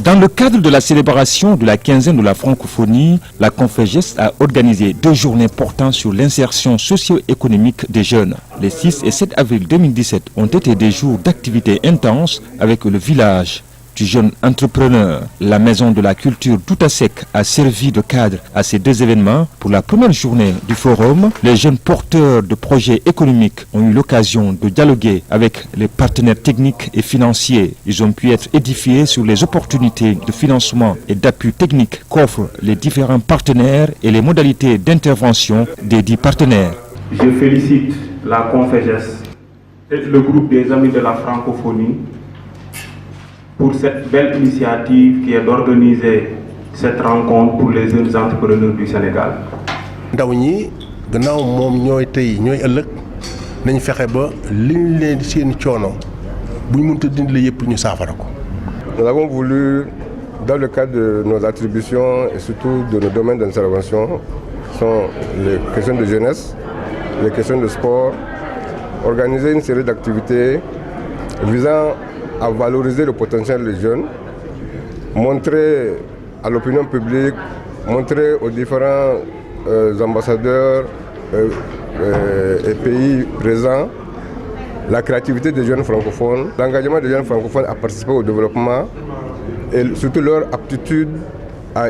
Dans le cadre de la célébration de la quinzaine de la francophonie, la Confegest a organisé 2 journées portant sur l'insertion socio-économique des jeunes. Les 6 et 7 avril 2017 ont été des jours d'activité intense avec le village du jeune entrepreneur. La Maison de la Culture d'Outasek a servi de cadre à ces 2 événements. Pour la première journée du forum, les jeunes porteurs de projets économiques ont eu l'occasion de dialoguer avec les partenaires techniques et financiers. Ils ont pu être édifiés sur les opportunités de financement et d'appui technique qu'offrent les différents partenaires et les modalités d'intervention des 10 partenaires. Je félicite la Confegest et le groupe des Amis de la Francophonie pour cette belle initiative qui est d'organiser cette rencontre pour les jeunes entrepreneurs du Sénégal. ndaw ñi gannaaw moom ñooy tey ñooy ëllëg nañ fexe ba liñ leen seen coono buñ mënta dindi yëpp ñu saafara ko. Nous avons voulu, dans le cadre de nos attributions et surtout de nos domaines d'intervention, sont les questions de jeunesse, les questions de sport, organiser une série d'activités visant à valoriser le potentiel des jeunes, montrer à l'opinion publique, montrer aux différents ambassadeurs et pays présents la créativité des jeunes francophones, l'engagement des jeunes francophones à participer au développement et surtout leur aptitude à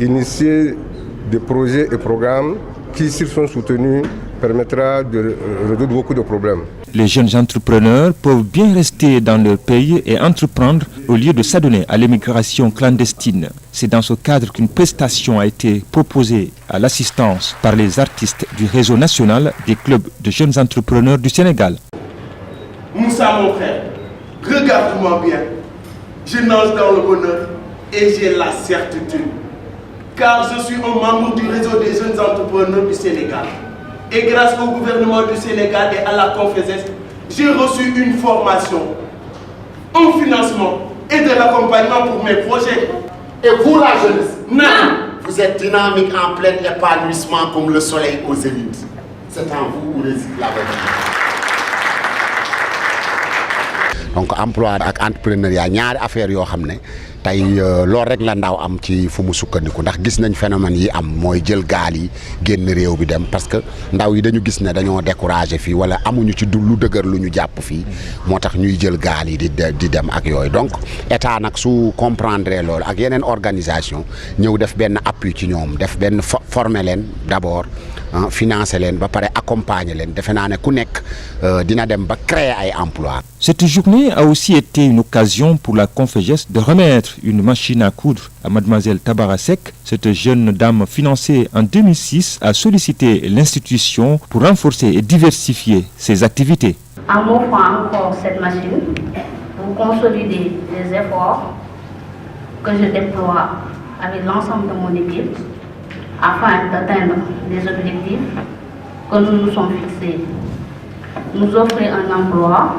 initier des projets et programmes qui, s'ils sont soutenus, permettra de résoudre beaucoup de problèmes. Les jeunes entrepreneurs peuvent bien rester dans leur pays et entreprendre au lieu de s'adonner à l'immigration clandestine. C'est dans ce cadre qu'une prestation a été proposée à l'assistance par les artistes du réseau national des clubs de jeunes entrepreneurs du Sénégal. Moussa, mon frère, regarde-moi bien. Je nage dans le bonheur et j'ai la certitude. Car je suis un membre du réseau des jeunes entrepreneurs du Sénégal. Et grâce au gouvernement du Sénégal et à la Confegest, j'ai reçu une formation, un financement et de l'accompagnement pour mes projets. Et vous, la jeunesse, Non. vous êtes dynamique en plein épanouissement comme le soleil aux zéniths. C'est en vous où réside l'avenir. Donc emploi ak entrepreneuriat ñaari affaire yoo xam ne tey loolu rek la ndaw am ci fu mu sukkandiku ndax gis nañ phénomène yi am mooy jël gaal yi génn réew bi dem parce que ndaw yi dañu gis ne dañoo découragé fii wala amuñu ci lu dëgër lu ñu jàpp fii moo tax ñuy jël gaal yi di dem ak yooyu donc état nag su comprendre loolu ak yeneen organisation ñëw def benn appui ci ñoom def benn former leen d'abord financer leen ba pare accompagner leen defe naa ne ku nekk dina dem ba créer ay emploi. Cette journée a aussi été une occasion pour la Confegest de remettre une machine à coudre à Mademoiselle Tabarasek. Cette jeune dame financée en 2006 a sollicité l'institution pour renforcer et diversifier ses activités. En m'offrant encore cette machine, pour consolider les efforts que je déploie avec l'ensemble de mon équipe afin d'atteindre les objectifs que nous nous sommes fixés. Nous offrir un emploi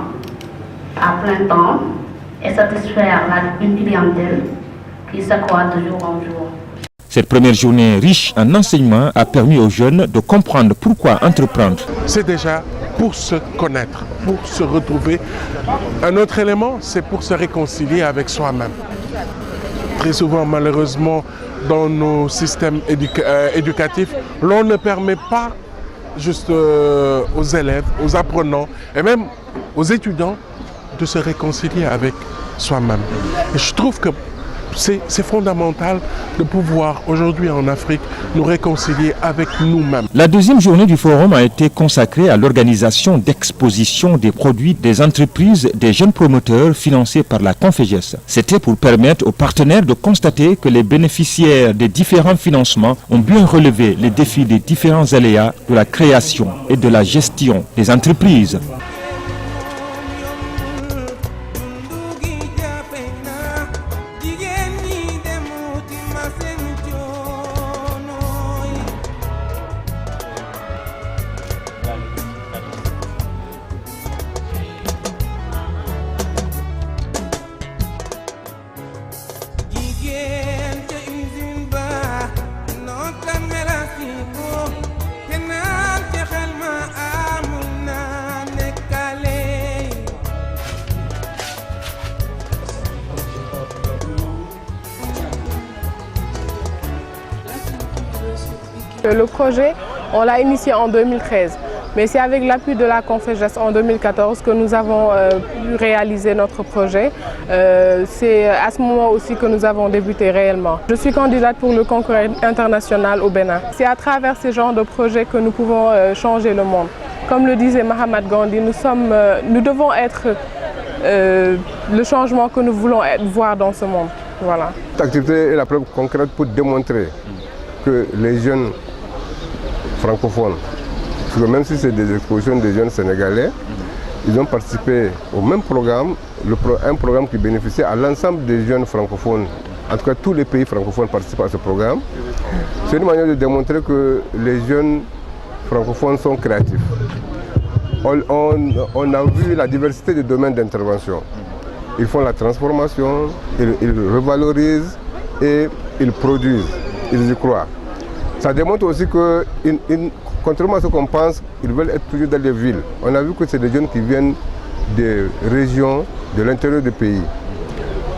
à plein temps et satisfaire une clientèle qui s'accroît de jour en jour. Cette première journée riche en enseignements a permis aux jeunes de comprendre pourquoi entreprendre. C'est déjà pour se connaître, pour se retrouver. Un autre élément, c'est pour se réconcilier avec soi-même. Très souvent, malheureusement, dans nos systèmes éducatifs, l'on ne permet pas juste aux élèves, aux apprenants et même aux étudiants de se réconcilier avec soi-même. Et je trouve que c'est fondamental de pouvoir aujourd'hui en Afrique nous réconcilier avec nous-mêmes. La deuxième journée du forum a été consacrée à l'organisation d'expositions des produits des entreprises des jeunes promoteurs financés par la Confegest. C'était pour permettre aux partenaires de constater que les bénéficiaires des différents financements ont bien relevé les défis des différents aléas de la création et de la gestion des entreprises. Le projet, on l'a initié en 2013. Mais c'est avec l'appui de la Conféges en 2014 que nous avons pu réaliser notre projet. C'est à ce moment aussi que nous avons débuté réellement. Je suis candidate pour le concours international au Bénin. C'est à travers ces genres de projets que nous pouvons changer le monde. Comme le disait Mahatma Gandhi, nous devons être le changement que nous voulons voir dans ce monde. Voilà. Cette activité est la preuve concrète pour démontrer que les jeunes francophones, parce que même si c'est des expositions des jeunes sénégalais, ils ont participé au même programme, un programme qui bénéficie à l'ensemble des jeunes francophones. En tout cas, tous les pays francophones participent à ce programme. C'est une manière de démontrer que les jeunes francophones sont créatifs. On a vu la diversité des domaines d'intervention. Ils font la transformation, ils revalorisent et ils produisent, ils y croient. Ça démontre aussi que, contrairement à ce qu'on pense, ils veulent être toujours dans les villes. On a vu que c'est des jeunes qui viennent des régions, de l'intérieur du pays.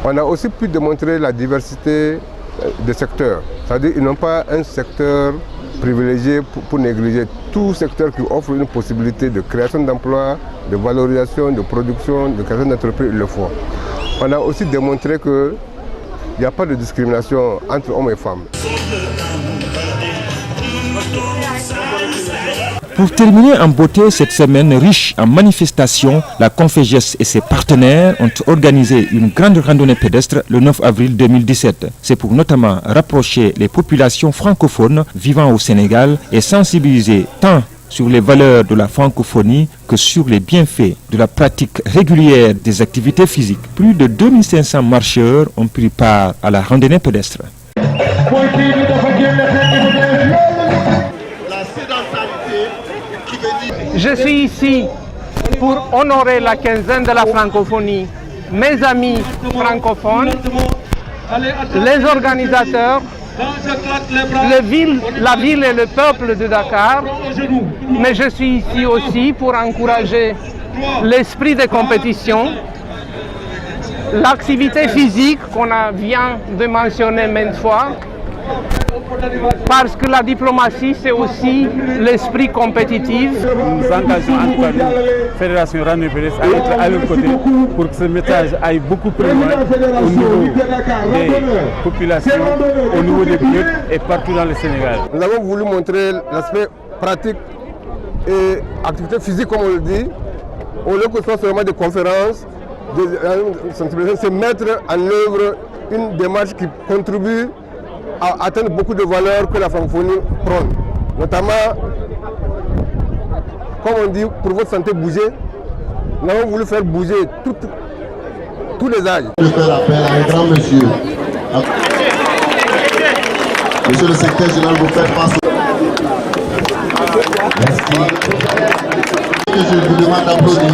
On a aussi pu démontrer la diversité des secteurs. C'est-à-dire qu'ils n'ont pas un secteur privilégié pour négliger tout secteur qui offre une possibilité de création d'emplois, de valorisation, de production, de création d'entreprises, ils le font. On a aussi démontré qu'il n'y a pas de discrimination entre hommes et femmes. Pour terminer en beauté cette semaine riche en manifestations, la Conféges et ses partenaires ont organisé une grande randonnée pédestre le 9 avril 2017. C'est pour notamment rapprocher les populations francophones vivant au Sénégal et sensibiliser tant sur les valeurs de la francophonie que sur les bienfaits de la pratique régulière des activités physiques. Plus de 2500 marcheurs ont pris part à la randonnée pédestre. Je suis ici pour honorer la quinzaine de la francophonie, mes amis francophones, les organisateurs, la ville et le peuple de Dakar, mais je suis ici aussi pour encourager l'esprit de compétition, l'activité physique qu'on vient de mentionner maintes fois, parce que la diplomatie, c'est aussi l'esprit compétitif. Nous engageons en tout cas la Fédération Randonnée Pédestre à être à leur côté pour que ce message aille beaucoup plus loin au niveau des populations, au niveau des pilotes et partout dans le Sénégal. Nous avons voulu montrer l'aspect pratique et activité physique, comme on le dit, au lieu que ce soit seulement des conférences, c'est mettre en œuvre une démarche qui contribue à atteindre beaucoup de valeurs que la francophonie prône. Notamment, comme on dit, pour votre santé, bouger. Nous avons voulu faire bouger tous les âges. Je fais appel à un grand monsieur. Monsieur le secrétaire général, vous faites face. Merci. Je vous demande d'applaudir.